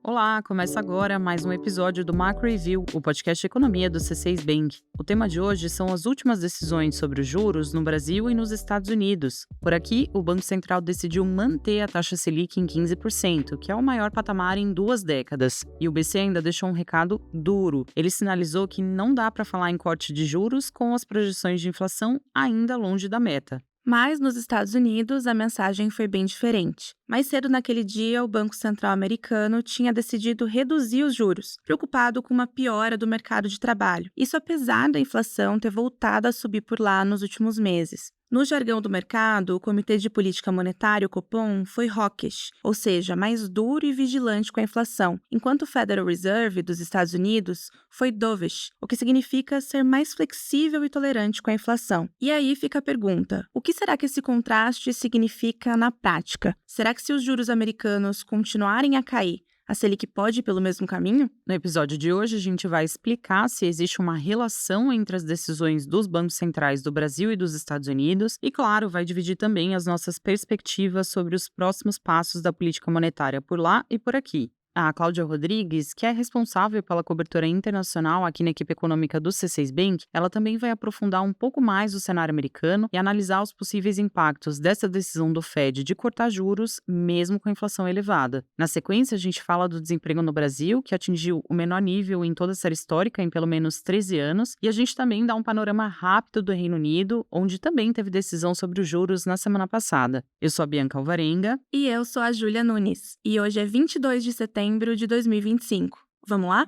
Olá, começa agora mais um episódio do Macro Review, o podcast de economia do C6 Bank. O tema de hoje são as últimas decisões sobre os juros no Brasil e nos Estados Unidos. Por aqui, o Banco Central decidiu manter a taxa Selic em 15%, que é o maior patamar em 2 décadas. E o BC ainda deixou um recado duro. Ele sinalizou que não dá para falar em corte de juros com as projeções de inflação ainda longe da meta. Mas nos Estados Unidos, a mensagem foi bem diferente. Mais cedo naquele dia, o Banco Central americano tinha decidido reduzir os juros, preocupado com uma piora do mercado de trabalho. Isso apesar da inflação ter voltado a subir por lá nos últimos meses. No jargão do mercado, o Comitê de Política Monetária, o Copom, foi hawkish, ou seja, mais duro e vigilante com a inflação, enquanto o Federal Reserve dos Estados Unidos foi dovish, o que significa ser mais flexível e tolerante com a inflação. E aí fica a pergunta, o que será que esse contraste significa na prática? Será que se os juros americanos continuarem a cair, a Selic pode ir pelo mesmo caminho? No episódio de hoje, a gente vai explicar se existe uma relação entre as decisões dos bancos centrais do Brasil e dos Estados Unidos e, claro, vai dividir também as nossas perspectivas sobre os próximos passos da política monetária por lá e por aqui. A Cláudia Rodrigues, que é responsável pela cobertura internacional aqui na equipe econômica do C6 Bank, ela também vai aprofundar um pouco mais o cenário americano e analisar os possíveis impactos dessa decisão do Fed de cortar juros, mesmo com a inflação elevada. Na sequência, a gente fala do desemprego no Brasil, que atingiu o menor nível em toda a série histórica em pelo menos 13 anos, e a gente também dá um panorama rápido do Reino Unido, onde também teve decisão sobre os juros na semana passada. Eu sou a Bianca Alvarenga. E eu sou a Júlia Nunes. E hoje é 22 de setembro de 2025. Vamos lá?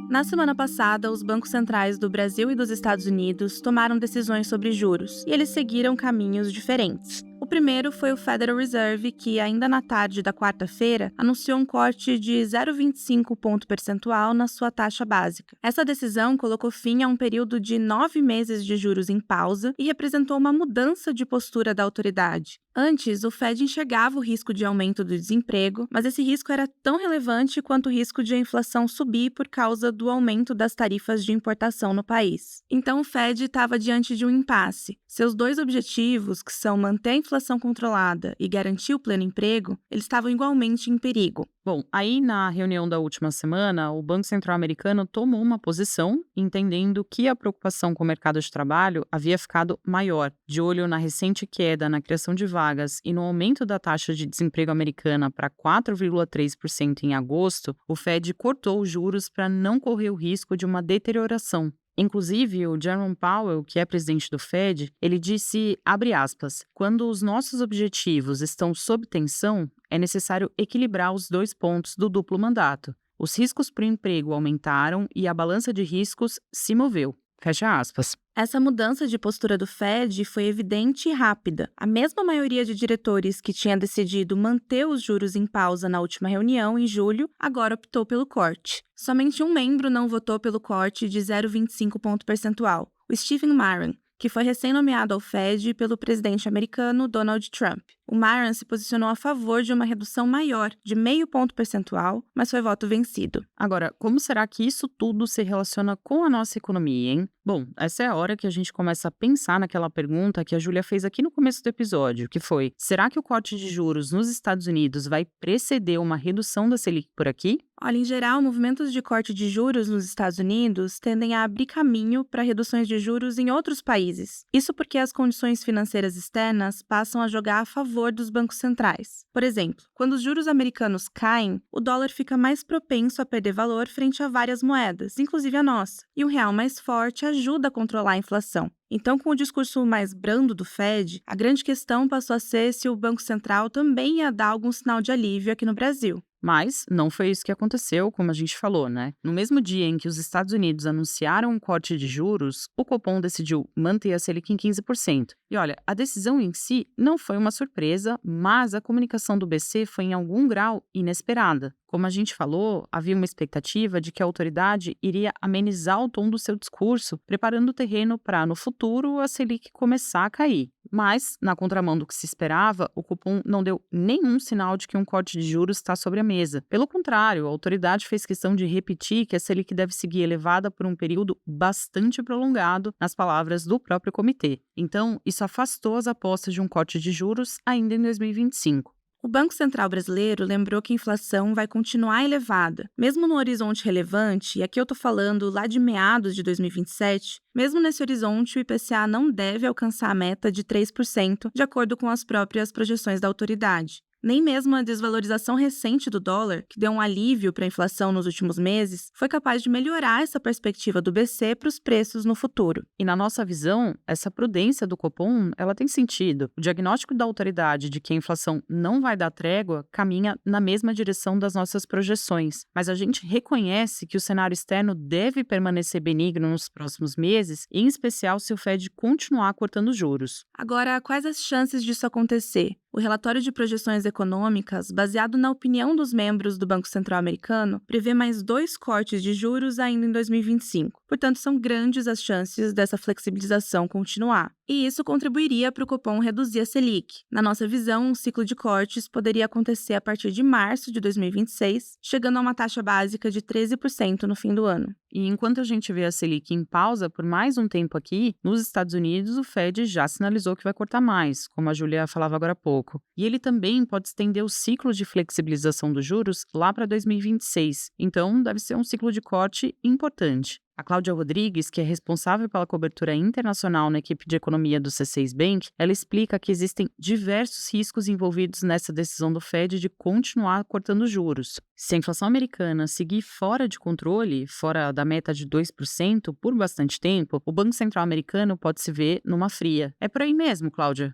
Na semana passada, os bancos centrais do Brasil e dos Estados Unidos tomaram decisões sobre juros, e eles seguiram caminhos diferentes. O primeiro foi o Federal Reserve, que ainda na tarde da quarta-feira anunciou um corte de 0,25 ponto percentual na sua taxa básica. Essa decisão colocou fim a um período de 9 meses de juros em pausa e representou uma mudança de postura da autoridade. Antes, o Fed enxergava o risco de aumento do desemprego, mas esse risco era tão relevante quanto o risco de a inflação subir por causa do aumento das tarifas de importação no país. Então, o Fed estava diante de um impasse. Seus dois objetivos, que são manter a inflação controlada e garantir o pleno emprego, eles estavam igualmente em perigo. Bom, aí na reunião da última semana, o Banco Central americano tomou uma posição, entendendo que a preocupação com o mercado de trabalho havia ficado maior. De olho na recente queda na criação de vagas e no aumento da taxa de desemprego americana para 4,3% em agosto, o Fed cortou os juros para não correr o risco de uma deterioração. Inclusive, o Jerome Powell, que é presidente do Fed, ele disse, abre aspas, quando os nossos objetivos estão sob tensão, é necessário equilibrar os dois pontos do duplo mandato. Os riscos para o emprego aumentaram e a balança de riscos se moveu. Fecha aspas. Essa mudança de postura do Fed foi evidente e rápida. A mesma maioria de diretores que tinha decidido manter os juros em pausa na última reunião, em julho, agora optou pelo corte. Somente um membro não votou pelo corte de 0,25 ponto percentual, o Stephen Maran, que foi recém-nomeado ao Fed pelo presidente americano Donald Trump. O Maran se posicionou a favor de uma redução maior, de 0,5 ponto percentual, mas foi voto vencido. Agora, como será que isso tudo se relaciona com a nossa economia, hein? Bom, essa é a hora que a gente começa a pensar naquela pergunta que a Júlia fez aqui no começo do episódio, que foi, será que o corte de juros nos Estados Unidos vai preceder uma redução da Selic por aqui? Olha, em geral, movimentos de corte de juros nos Estados Unidos tendem a abrir caminho para reduções de juros em outros países. Isso porque as condições financeiras externas passam a jogar a favor dos bancos centrais. Por exemplo, quando os juros americanos caem, o dólar fica mais propenso a perder valor frente a várias moedas, inclusive a nossa, e um real mais forte ajuda a controlar a inflação. Então, com o discurso mais brando do Fed, a grande questão passou a ser se o Banco Central também ia dar algum sinal de alívio aqui no Brasil. Mas não foi isso que aconteceu, como a gente falou, né? No mesmo dia em que os Estados Unidos anunciaram um corte de juros, o Copom decidiu manter a Selic em 15%. E olha, a decisão em si não foi uma surpresa, mas a comunicação do BC foi em algum grau inesperada. Como a gente falou, havia uma expectativa de que a autoridade iria amenizar o tom do seu discurso, preparando o terreno para, no futuro, a Selic começar a cair. Mas, na contramão do que se esperava, o Copom não deu nenhum sinal de que um corte de juros está sobre a mesa. Pelo contrário, a autoridade fez questão de repetir que a Selic deve seguir elevada por um período bastante prolongado, nas palavras do próprio comitê. Então, isso afastou as apostas de um corte de juros ainda em 2025. O Banco Central brasileiro lembrou que a inflação vai continuar elevada, mesmo no horizonte relevante, e aqui eu estou falando lá de meados de 2027, mesmo nesse horizonte o IPCA não deve alcançar a meta de 3%, de acordo com as próprias projeções da autoridade. Nem mesmo a desvalorização recente do dólar, que deu um alívio para a inflação nos últimos meses, foi capaz de melhorar essa perspectiva do BC para os preços no futuro. E na nossa visão, essa prudência do Copom, ela tem sentido. O diagnóstico da autoridade de que a inflação não vai dar trégua caminha na mesma direção das nossas projeções, mas a gente reconhece que o cenário externo deve permanecer benigno nos próximos meses, em especial se o Fed continuar cortando juros. Agora, quais as chances disso acontecer? O relatório de projeções econômicas, baseado na opinião dos membros do Banco Central americano, prevê mais 2 cortes de juros ainda em 2025. Portanto, são grandes as chances dessa flexibilização continuar. E isso contribuiria para o Copom reduzir a Selic. Na nossa visão, um ciclo de cortes poderia acontecer a partir de março de 2026, chegando a uma taxa básica de 13% no fim do ano. E enquanto a gente vê a Selic em pausa por mais um tempo aqui, nos Estados Unidos o Fed já sinalizou que vai cortar mais, como a Júlia falava agora há pouco. E ele também pode estender o ciclo de flexibilização dos juros lá para 2026. Então, deve ser um ciclo de corte importante. A Cláudia Rodrigues, que é responsável pela cobertura internacional na equipe de economia do C6 Bank, ela explica que existem diversos riscos envolvidos nessa decisão do Fed de continuar cortando juros. Se a inflação americana seguir fora de controle, fora da meta de 2% por bastante tempo, o Banco Central americano pode se ver numa fria. É por aí mesmo, Cláudia?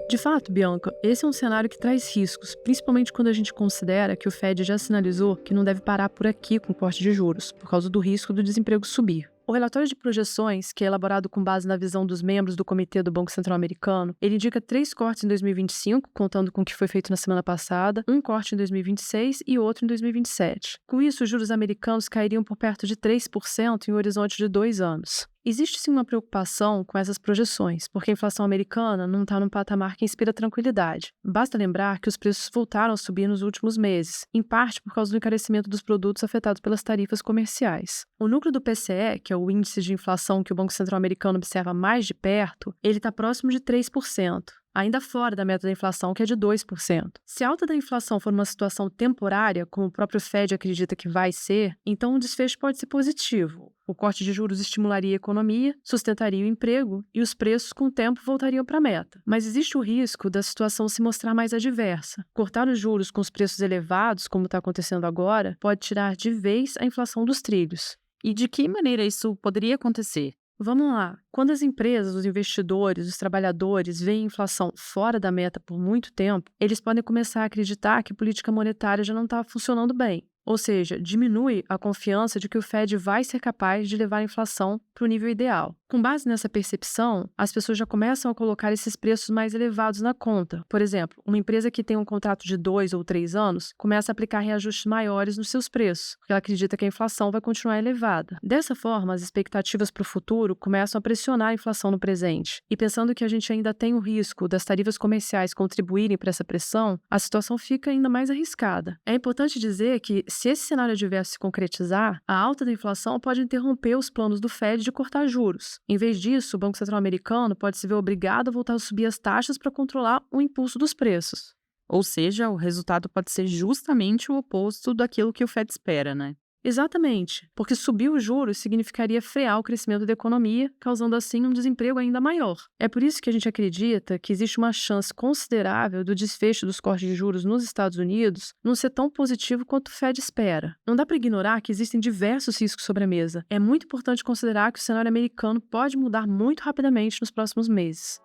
De fato, Bianca, esse é um cenário que traz riscos, principalmente quando a gente considera que o Fed já sinalizou que não deve parar por aqui com o corte de juros, por causa do risco do desemprego subir. O relatório de projeções, que é elaborado com base na visão dos membros do Comitê do Banco Central Americano, ele indica 3 cortes em 2025, contando com o que foi feito na semana passada, um corte em 2026 e outro em 2027. Com isso, os juros americanos cairiam por perto de 3% em um horizonte de 2 anos. Existe sim uma preocupação com essas projeções, porque a inflação americana não está num patamar que inspira tranquilidade. Basta lembrar que os preços voltaram a subir nos últimos meses, em parte por causa do encarecimento dos produtos afetados pelas tarifas comerciais. O núcleo do PCE, que é o índice de inflação que o Banco Central americano observa mais de perto, ele está próximo de 3%. Ainda fora da meta da inflação, que é de 2%. Se a alta da inflação for uma situação temporária, como o próprio Fed acredita que vai ser, então o desfecho pode ser positivo. O corte de juros estimularia a economia, sustentaria o emprego e os preços, com o tempo, voltariam para a meta. Mas existe o risco da situação se mostrar mais adversa. Cortar os juros com os preços elevados, como está acontecendo agora, pode tirar de vez a inflação dos trilhos. E de que maneira isso poderia acontecer? Vamos lá. Quando as empresas, os investidores, os trabalhadores veem a inflação fora da meta por muito tempo, eles podem começar a acreditar que a política monetária já não está funcionando bem. Ou seja, diminui a confiança de que o Fed vai ser capaz de levar a inflação para o nível ideal. Com base nessa percepção, as pessoas já começam a colocar esses preços mais elevados na conta. Por exemplo, uma empresa que tem um contrato de 2 ou 3 anos começa a aplicar reajustes maiores nos seus preços, porque ela acredita que a inflação vai continuar elevada. Dessa forma, as expectativas para o futuro começam a pressionar a inflação no presente. E pensando que a gente ainda tem o risco das tarifas comerciais contribuírem para essa pressão, a situação fica ainda mais arriscada. É importante dizer que, se esse cenário adverso se concretizar, a alta da inflação pode interromper os planos do Fed de cortar juros. Em vez disso, o Banco Central americano pode se ver obrigado a voltar a subir as taxas para controlar o impulso dos preços. Ou seja, o resultado pode ser justamente o oposto daquilo que o Fed espera, né? Exatamente, porque subir os juros significaria frear o crescimento da economia, causando assim um desemprego ainda maior. É por isso que a gente acredita que existe uma chance considerável do desfecho dos cortes de juros nos Estados Unidos não ser tão positivo quanto o Fed espera. Não dá para ignorar que existem diversos riscos sobre a mesa. É muito importante considerar que o cenário americano pode mudar muito rapidamente nos próximos meses.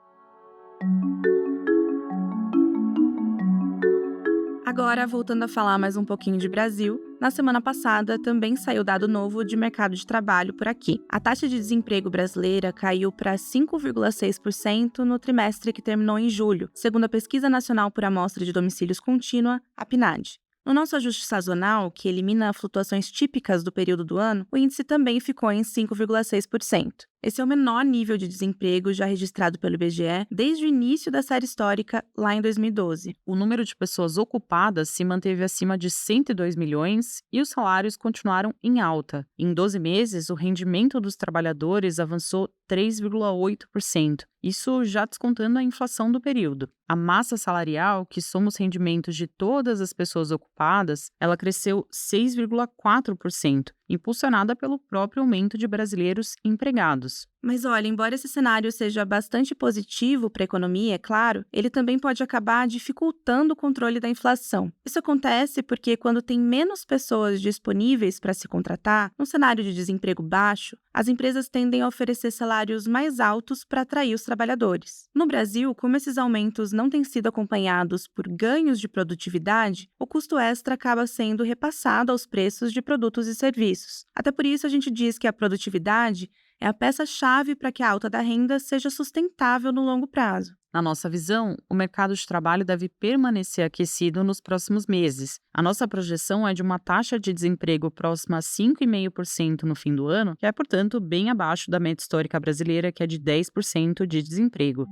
Agora, voltando a falar mais um pouquinho de Brasil, na semana passada também saiu dado novo de mercado de trabalho por aqui. A taxa de desemprego brasileira caiu para 5,6% no trimestre que terminou em julho, segundo a Pesquisa Nacional por Amostra de Domicílios Contínua, a PNAD. No nosso ajuste sazonal, que elimina flutuações típicas do período do ano, o índice também ficou em 5,6%. Esse é o menor nível de desemprego já registrado pelo IBGE desde o início da série histórica, lá em 2012. O número de pessoas ocupadas se manteve acima de 102 milhões e os salários continuaram em alta. Em 12 meses, o rendimento dos trabalhadores avançou 3,8%. Isso já descontando a inflação do período. A massa salarial, que soma os rendimentos de todas as pessoas ocupadas, ela cresceu 6,4%, impulsionada pelo próprio aumento de brasileiros empregados. Mas olha, embora esse cenário seja bastante positivo para a economia, é claro, ele também pode acabar dificultando o controle da inflação. Isso acontece porque quando tem menos pessoas disponíveis para se contratar, num cenário de desemprego baixo, as empresas tendem a oferecer salários mais altos para atrair os trabalhadores. No Brasil, como esses aumentos não têm sido acompanhados por ganhos de produtividade, o custo extra acaba sendo repassado aos preços de produtos e serviços. Até por isso a gente diz que a produtividade é a peça-chave para que a alta da renda seja sustentável no longo prazo. Na nossa visão, o mercado de trabalho deve permanecer aquecido nos próximos meses. A nossa projeção é de uma taxa de desemprego próxima a 5,5% no fim do ano, que é, portanto, bem abaixo da meta histórica brasileira, que é de 10% de desemprego.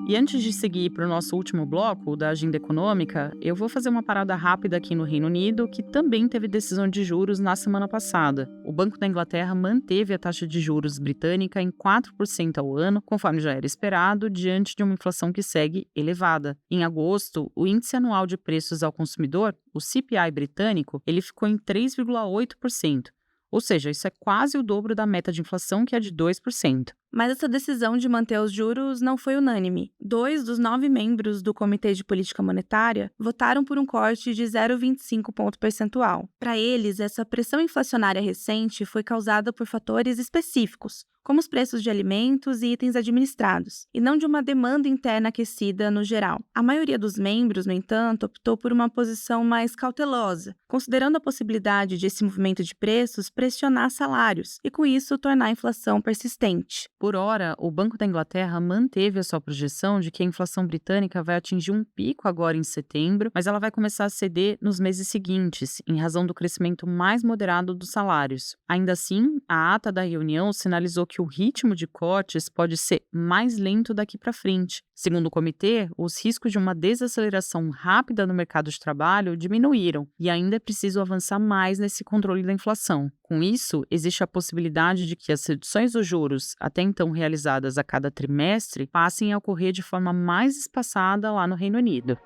E antes de seguir para o nosso último bloco, da agenda econômica, eu vou fazer uma parada rápida aqui no Reino Unido, que também teve decisão de juros na semana passada. O Banco da Inglaterra manteve a taxa de juros britânica em 4% ao ano, conforme já era esperado, diante de uma inflação que segue elevada. Em agosto, o índice anual de preços ao consumidor, o CPI britânico, ele ficou em 3,8%. Ou seja, isso é quase o dobro da meta de inflação, que é de 2%. Mas essa decisão de manter os juros não foi unânime. 2 dos 9 membros do Comitê de Política Monetária votaram por um corte de 0,25 ponto percentual. Para eles, essa pressão inflacionária recente foi causada por fatores específicos, como os preços de alimentos e itens administrados, e não de uma demanda interna aquecida no geral. A maioria dos membros, no entanto, optou por uma posição mais cautelosa, considerando a possibilidade de esse movimento de preços pressionar salários e, com isso, tornar a inflação persistente. Por hora, o Banco da Inglaterra manteve a sua projeção de que a inflação britânica vai atingir um pico agora em setembro, mas ela vai começar a ceder nos meses seguintes, em razão do crescimento mais moderado dos salários. Ainda assim, a ata da reunião sinalizou que o ritmo de cortes pode ser mais lento daqui para frente. Segundo o comitê, os riscos de uma desaceleração rápida no mercado de trabalho diminuíram e ainda é preciso avançar mais nesse controle da inflação. Com isso, existe a possibilidade de que as reduções dos juros, até então realizadas a cada trimestre, passem a ocorrer de forma mais espaçada lá no Reino Unido.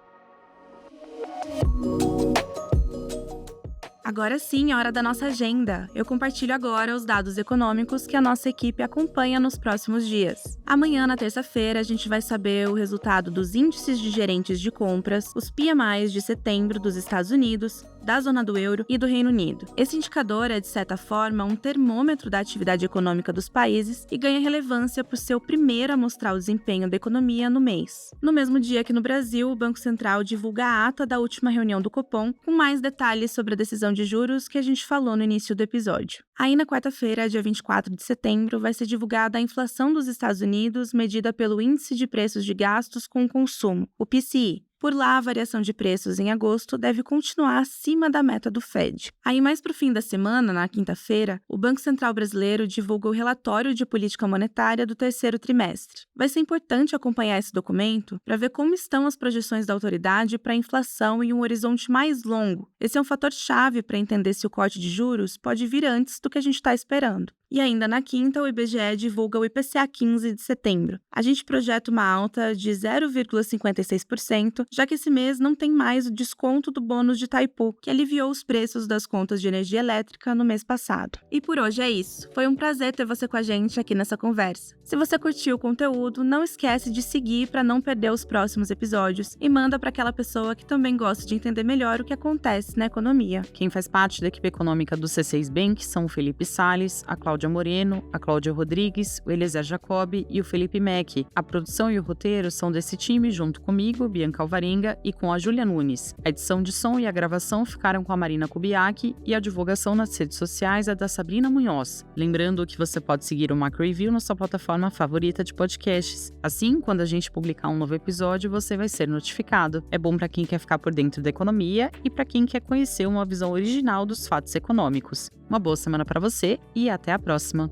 Agora sim, é hora da nossa agenda. Eu compartilho agora os dados econômicos que a nossa equipe acompanha nos próximos dias. Amanhã, na terça-feira, a gente vai saber o resultado dos índices de gerentes de compras, os PMIs de setembro dos Estados Unidos, da zona do euro e do Reino Unido. Esse indicador é, de certa forma, um termômetro da atividade econômica dos países e ganha relevância por ser o primeiro a mostrar o desempenho da economia no mês. No mesmo dia que no Brasil, o Banco Central divulga a ata da última reunião do Copom, com mais detalhes sobre a decisão de juros que a gente falou no início do episódio. Aí, na quarta-feira, dia 24 de setembro, vai ser divulgada a inflação dos Estados Unidos, medida pelo Índice de Preços de Gastos com o Consumo, o PCE. Por lá, a variação de preços em agosto deve continuar acima da meta do Fed. Aí, mais para o fim da semana, na quinta-feira, o Banco Central Brasileiro divulga o relatório de política monetária do terceiro trimestre. Vai ser importante acompanhar esse documento para ver como estão as projeções da autoridade para a inflação em um horizonte mais longo. Esse é um fator-chave para entender se o corte de juros pode vir antes do que a gente está esperando. E ainda na quinta, o IBGE divulga o IPCA 15 de setembro. A gente projeta uma alta de 0,56%, já que esse mês não tem mais o desconto do bônus de Itaipu, que aliviou os preços das contas de energia elétrica no mês passado. E por hoje é isso. Foi um prazer ter você com a gente aqui nessa conversa. Se você curtiu o conteúdo, não esquece de seguir para não perder os próximos episódios e manda para aquela pessoa que também gosta de entender melhor o que acontece na economia. Quem faz parte da equipe econômica do C6 Bank são o Felipe Salles, a Cláudia Cláudia Moreno, a Cláudia Rodrigues, o Eliezer Jacobi e o Felipe Mack. A produção e o roteiro são desse time junto comigo, Bianca Alvarenga, e com a Júlia Nunes. A edição de som e a gravação ficaram com a Marina Kubiak e a divulgação nas redes sociais é da Sabrina Munhoz. Lembrando que você pode seguir o Macro Review na sua plataforma favorita de podcasts. Assim, quando a gente publicar um novo episódio, você vai ser notificado. É bom para quem quer ficar por dentro da economia e para quem quer conhecer uma visão original dos fatos econômicos. Uma boa semana para você e até a próxima!